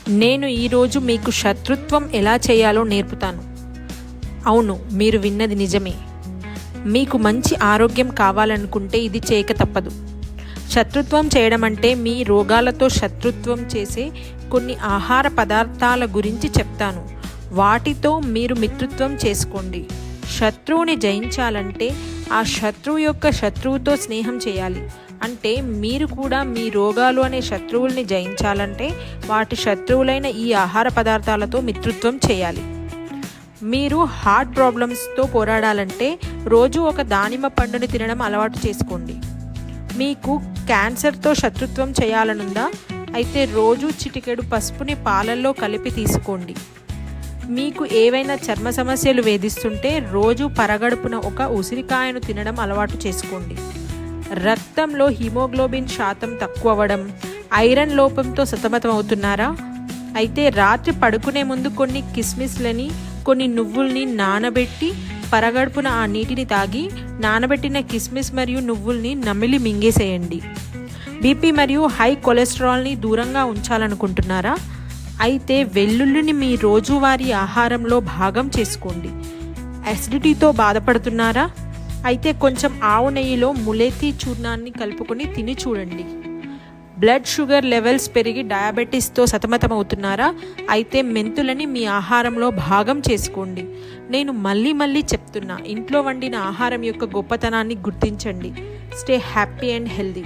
నేను ఈరోజు మీకు శత్రుత్వం ఎలా చేయాలో నేర్పుతాను. అవును, మీరు విన్నది నిజమే. మీకు మంచి ఆరోగ్యం కావాలనుకుంటే ఇది చేయక తప్పదు. శత్రుత్వం చేయడం అంటే మీ రోగాలతో శత్రుత్వం చేసే కొన్ని ఆహార పదార్థాల గురించి చెప్తాను. వాటితో మీరు మిత్రుత్వం చేసుకోండి. శత్రువుని జయించాలంటే ఆ శత్రువు యొక్క శత్రువుతో స్నేహం చేయాలి. అంటే మీరు కూడా మీ రోగాలు అనే శత్రువుల్ని జయించాలంటే వాటి శత్రువులైన ఈ ఆహార పదార్థాలతో మిత్రుత్వం చేయాలి. మీరు హార్ట్ ప్రాబ్లమ్స్తో పోరాడాలంటే రోజు ఒక దానిమ్మ పండుని తినడం అలవాటు చేసుకోండి. మీకు క్యాన్సర్తో శత్రుత్వం చేయాలనుందా? అయితే రోజు చిటికెడు పసుపుని పాలల్లో కలిపి తీసుకోండి. మీకు ఏవైనా చర్మ సమస్యలు వేధిస్తుంటే రోజు పరగడుపున ఒక ఉసిరికాయను తినడం అలవాటు చేసుకోండి. రక్తంలో హిమోగ్లోబిన్ శాతం తక్కువ అవ్వడం, ఐరన్ లోపంతో సతమతం అవుతున్నారా? అయితే రాత్రి పడుకునే ముందు కొన్ని కిస్మిస్లని, కొన్ని నువ్వుల్ని నానబెట్టి పరగడుపున ఆ నీటిని తాగి నానబెట్టిన కిస్మిస్ మరియు నువ్వుల్ని నమిలి మింగేసేయండి. బీపీ మరియు హై కొలెస్ట్రాల్ని దూరంగా ఉంచాలనుకుంటున్నారా? అయితే వెల్లుల్లిని మీ రోజువారీ ఆహారంలో భాగం చేసుకోండి. అసిడిటీతో బాధపడుతున్నారా? అయితే కొంచెం ఆవు నెయ్యిలో ములేతి చూర్ణాన్ని కలుపుకొని తిని చూడండి. బ్లడ్ షుగర్ లెవెల్స్ పెరిగి డయాబెటీస్తో సతమతమవుతున్నారా? అయితే మెంతులని మీ ఆహారంలో భాగం చేసుకోండి. నేను మళ్ళీ చెప్తున్నా, ఇంట్లో వండిన ఆహారం యొక్క గొప్పతనాన్ని గుర్తించండి. Stay happy and healthy.